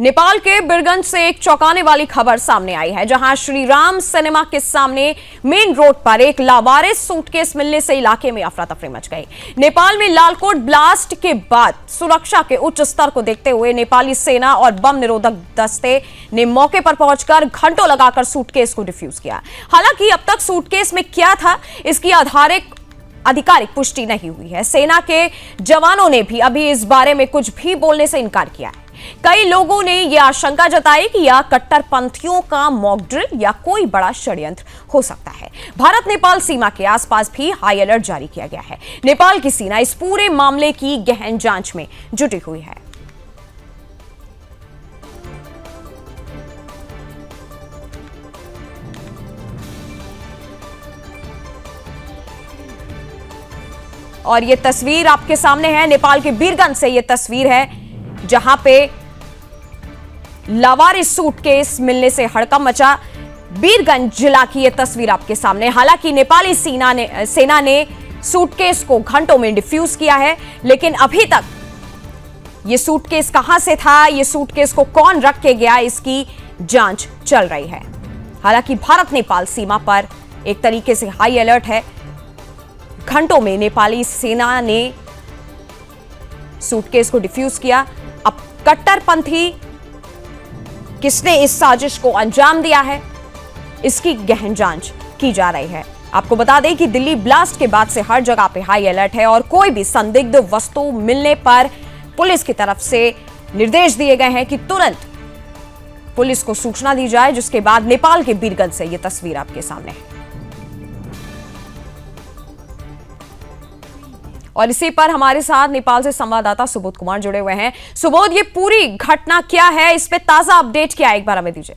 नेपाल के बिरगंज से एक चौंकाने वाली खबर सामने आई है, जहां श्री राम सिनेमा के सामने मेन रोड पर एक लावारिस सूटकेस मिलने से इलाके में अफरा तफरी मच गई। नेपाल में लालकोट ब्लास्ट के बाद सुरक्षा के उच्च स्तर को देखते हुए नेपाली सेना और बम निरोधक दस्ते ने मौके पर पहुंचकर घंटों लगाकर सूटकेस को डिफ्यूज किया। हालांकि अब तक सूटकेस में क्या था, इसकी आधिकारिक पुष्टि नहीं हुई है। सेना के जवानों ने भी अभी इस बारे में कुछ भी बोलने से इनकार किया है। कई लोगों ने यह आशंका जताई कि यह कट्टरपंथियों का मॉक ड्रिल या कोई बड़ा षड्यंत्र हो सकता है। भारत नेपाल सीमा के आसपास भी हाई अलर्ट जारी किया गया है। नेपाल की सेना इस पूरे मामले की गहन जांच में जुटी हुई है। और यह तस्वीर आपके सामने है, नेपाल के बीरगंज से यह तस्वीर है, जहां पे लावारिस सूटकेस मिलने से हड़कंप मचा। बीरगंज जिला की यह तस्वीर आपके सामने। हालांकि नेपाली सेना ने सूटकेस को घंटों में डिफ्यूज किया है, लेकिन अभी तक यह सूटकेस कहां से था, यह सूटकेस को कौन रख के गया, इसकी जांच चल रही है। हालांकि भारत नेपाल सीमा पर एक तरीके से हाई अलर्ट है। घंटों में नेपाली सेना ने सूटकेस को डिफ्यूज किया। अब कट्टरपंथी किसने इस साजिश को अंजाम दिया है, इसकी गहन जांच की जा रही है। आपको बता दें कि दिल्ली ब्लास्ट के बाद से हर जगह पे हाई अलर्ट है और कोई भी संदिग्ध वस्तु मिलने पर पुलिस की तरफ से निर्देश दिए गए हैं कि तुरंत पुलिस को सूचना दी जाए, जिसके बाद नेपाल के बीरगंज से यह तस्वीर आपके सामने है। और इसी पर हमारे साथ नेपाल से संवाददाता सुबोध कुमार जुड़े हुए हैं। सुबोध, ये पूरी घटना क्या है, इस पे ताजा अपडेट क्या है, एक बार हमें दीजिए।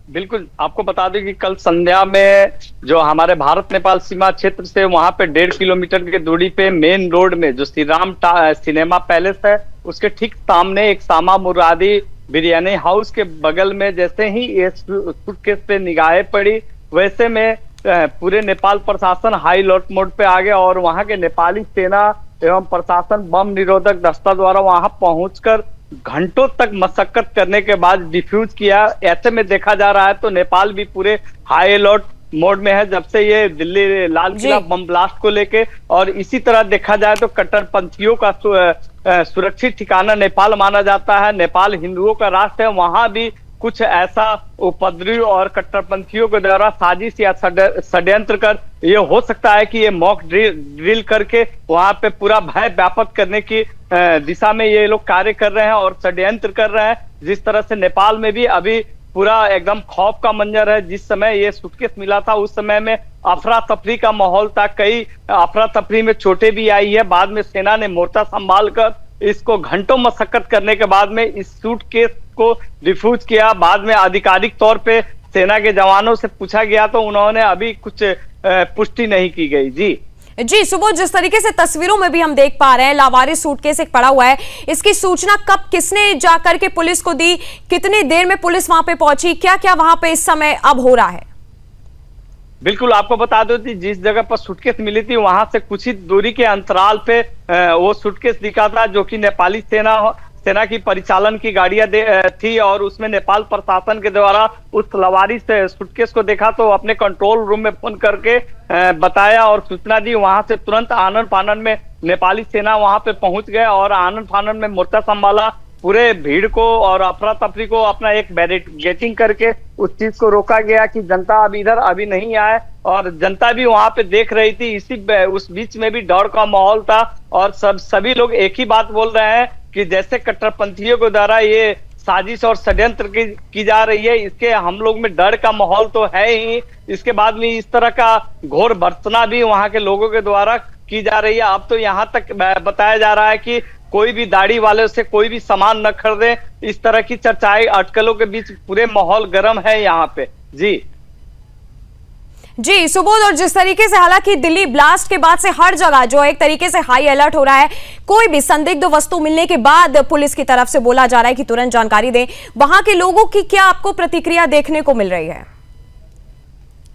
बिल्कुल, आपको बता दें कि कल संध्या में जो हमारे भारत नेपाल सीमा क्षेत्र से वहां पे 1.5 किलोमीटर की दूरी पे मेन रोड में जो श्री राम सिनेमा पैलेस है, उसके ठीक सामने एक सामा मुरादी बिरयानी हाउस के बगल में जैसे ही ये सूटकेस पे निगाहें पड़ी, वैसे में पूरे नेपाल प्रशासन हाई अलर्ट मोड पे आ गया और वहां के नेपाली सेना एवं प्रशासन बम निरोधक दस्ता द्वारा वहां पहुंचकर घंटों तक मशक्कत करने के बाद डिफ्यूज किया। ऐसे में देखा जा रहा है तो नेपाल भी पूरे हाई अलर्ट मोड में है जब से ये दिल्ली लाल किला बम ब्लास्ट को लेके। और इसी तरह देखा जाए तो कट्टरपंथियों का सुरक्षित ठिकाना नेपाल माना जाता है। नेपाल हिंदुओं का राष्ट्र है, वहां भी कुछ ऐसा उपद्रवी और कट्टरपंथियों के द्वारा साजिश या षड्यंत्र कर ये हो सकता है कि ये मॉक ड्रिल करके वहां पे पूरा भय व्यापक करने की दिशा में ये लोग कार्य कर रहे हैं और षड्यंत्र कर रहे हैं। जिस तरह से नेपाल में भी अभी पूरा एकदम खौफ का मंजर है। जिस समय ये सूटकेस मिला था उस समय में अफरा तफरी का माहौल था, कई अफरा तफरी में चोटें भी आई है। बाद में सेना ने मोर्चा संभाल कर इसको घंटों मशक्कत करने के बाद में इस सूटकेस को डिफ्यूज किया। बाद में आधिकारिक तौर पे सेना के जवानों से पूछा गया तो उन्होंने अभी कुछ पुष्टि नहीं की गई। जी सुबोध, जिस तरीके से तस्वीरों में भी हम देख पा रहे हैं, लावारिस सूटकेस एक पड़ा हुआ है, इसकी सूचना कब किसने जाकर के पुलिस को दी, कितनी देर में पुलिस वहां पे पहुंची, क्या क्या वहां पे इस समय अब हो रहा है? बिल्कुल, आपको बता दो कि जिस जगह पर सूटकेस मिली थी वहां से कुछ ही दूरी के अंतराल पे वो सूटकेस दिखा था, जो कि नेपाली सेना की परिचालन की गाड़ियां थी और उसमें नेपाल प्रशासन के द्वारा उस लावारिस सूटकेस को देखा तो अपने कंट्रोल रूम में फोन करके बताया और सूचना दी। वहां से तुरंत आनन फानन में नेपाली सेना वहां पे पहुंच गए और आनन फानन में मोर्चा संभाला। पूरे भीड़ को और अफरा तफरी को अपना एक बैरिकेडिंग करके उस चीज को रोका गया कि जनता अब इधर अभी नहीं आए और जनता भी वहां पे देख रही थी। उस बीच में भी डर का माहौल था और सभी लोग एक ही बात बोल रहे हैं कि जैसे कट्टरपंथियों के द्वारा ये साजिश और षड्यंत्र की जा रही है, इसके हम लोग में डर का माहौल तो है ही। इसके बाद में इस तरह का घोर भर्त्सना भी वहां के लोगों के द्वारा की जा रही है। अब तो यहाँ तक बताया जा रहा है कि कोई भी दाढ़ी वाले से कोई भी सामान न खरीदे। इस तरह की चर्चाएं अटकलों के बीच पूरे माहौल गर्म है यहाँ पे। जी सुबोध, और जिस तरीके से हालांकि दिल्ली ब्लास्ट के बाद से हर जगह जो एक तरीके से हाई अलर्ट हो रहा है, कोई भी संदिग्ध वस्तु मिलने के बाद पुलिस की तरफ से बोला जा रहा है कि तुरंत जानकारी दें, वहां के लोगों की क्या आपको प्रतिक्रिया देखने को मिल रही है?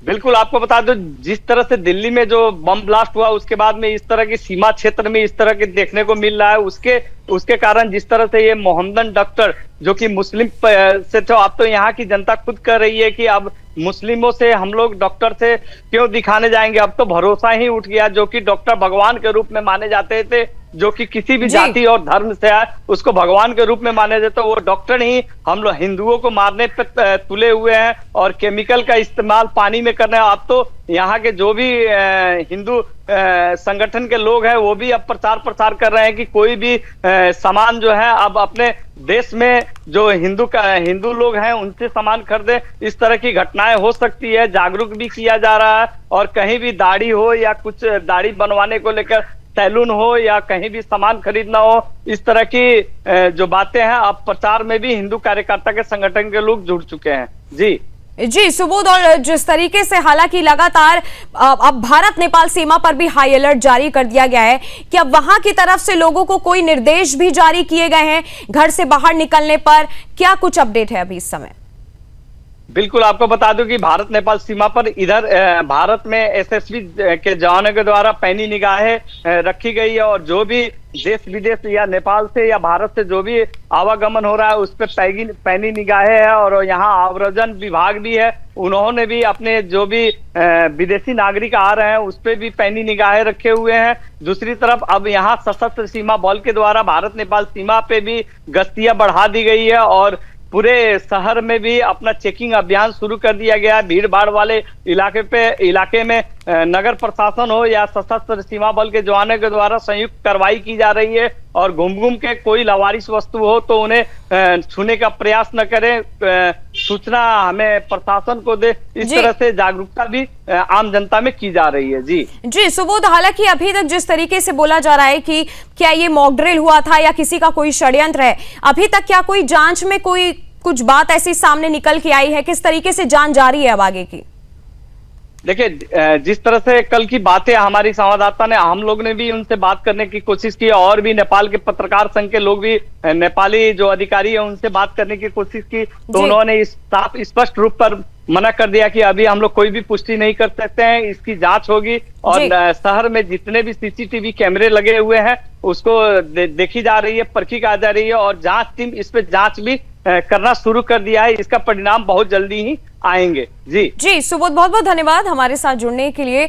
बिल्कुल, आपको बता दो, जिस तरह से दिल्ली में जो बम ब्लास्ट हुआ उसके बाद में इस तरह की सीमा क्षेत्र में इस तरह के देखने को मिल रहा है, उसके उसके कारण जिस तरह से ये मोहम्मदन डॉक्टर जो कि मुस्लिम से, तो अब तो यहाँ की जनता खुद कर रही है कि अब मुस्लिमों से हम लोग डॉक्टर से क्यों दिखाने जाएंगे। अब तो भरोसा ही उठ गया, जो कि डॉक्टर भगवान के रूप में माने जाते थे, जो कि किसी भी जाति और धर्म से आए उसको भगवान के रूप में माने जाते, तो वो डॉक्टर ही हम लोग हिंदुओं को मारने पे तुले हुए हैं और केमिकल का इस्तेमाल पानी में कर रहे हैं। अब तो यहाँ के जो भी हिंदू संगठन के लोग हैं वो भी अब प्रचार प्रसार कर रहे हैं कि कोई भी सामान जो है अब अपने देश में जो हिंदू लोग हैं उनसे सामान खरीदे। इस तरह की घटनाएं हो सकती है, जागरूक भी किया जा रहा है। और कहीं भी दाढ़ी हो या कुछ दाढ़ी बनवाने को लेकर सैलून हो या कहीं भी सामान खरीदना हो, इस तरह की जो बातें हैं अब प्रचार में भी हिंदू कार्यकर्ता के संगठन के लोग जुड़ चुके हैं। जी सुबोध, और जिस तरीके से हालांकि लगातार अब भारत नेपाल सीमा पर भी हाई अलर्ट जारी कर दिया गया है, कि अब वहां की तरफ से लोगों को कोई निर्देश भी जारी किए गए हैं घर से बाहर निकलने पर? क्या कुछ अपडेट है अभी इस समय? बिल्कुल, आपको बता दूं कि भारत नेपाल सीमा पर इधर भारत में एसएसबी के जवानों के द्वारा पैनी निगाहें रखी गई है, और जो भी देश विदेश या नेपाल से या भारत से जो भी आवागमन हो रहा है उस पर पैनी निगाहें है। और यहाँ आव्रजन विभाग भी है, उन्होंने भी अपने जो भी विदेशी नागरिक आ रहे हैं उस पर भी पैनी निगाहें रखे हुए हैं। दूसरी तरफ अब यहाँ सशस्त्र सीमा बल के द्वारा भारत नेपाल सीमा पे भी गश्तियां बढ़ा दी गई है, और पूरे शहर में भी अपना चेकिंग अभियान शुरू कर दिया गया है। भीड़ भाड़ वाले इलाके में नगर प्रशासन हो या सशस्त्र सीमा बल के जवानों के द्वारा संयुक्त कार्रवाई की जा रही है, और घूम के कोई लावारिस वस्तु हो तो उन्हें छूने का प्रयास न करें, सूचना हमें प्रशासन को दे। इस तरह से जागरूकता भी आम जनता में की जा रही है। जी सुबोध, हालांकि अभी तक जिस तरीके से बोला जा रहा है कि क्या ये मॉक ड्रिल हुआ था या किसी का कोई षड्यंत्र है, अभी तक क्या कोई जांच में कोई कुछ बात ऐसी सामने निकल के आई है? किस तरीके से जांच जारी है अब आगे की? देखिए, जिस तरह से कल की बातें हमारी संवाददाता ने, हम लोग ने भी उनसे बात करने की कोशिश की, और भी नेपाल के पत्रकार संघ के लोग भी, नेपाली जो अधिकारी है उनसे बात करने की कोशिश की, तो उन्होंने साफ स्पष्ट रूप पर मना कर दिया कि अभी हम लोग कोई भी पुष्टि नहीं कर सकते हैं, इसकी जांच होगी। और शहर में जितने भी सीसीटीवी कैमरे लगे हुए हैं उसको देखी जा रही है, परखी जा रही है, और जांच टीम इस पे जांच भी करना शुरू कर दिया है। इसका परिणाम बहुत जल्दी ही आएंगे। जी सुबोध, बहुत बहुत धन्यवाद हमारे साथ जुड़ने के लिए।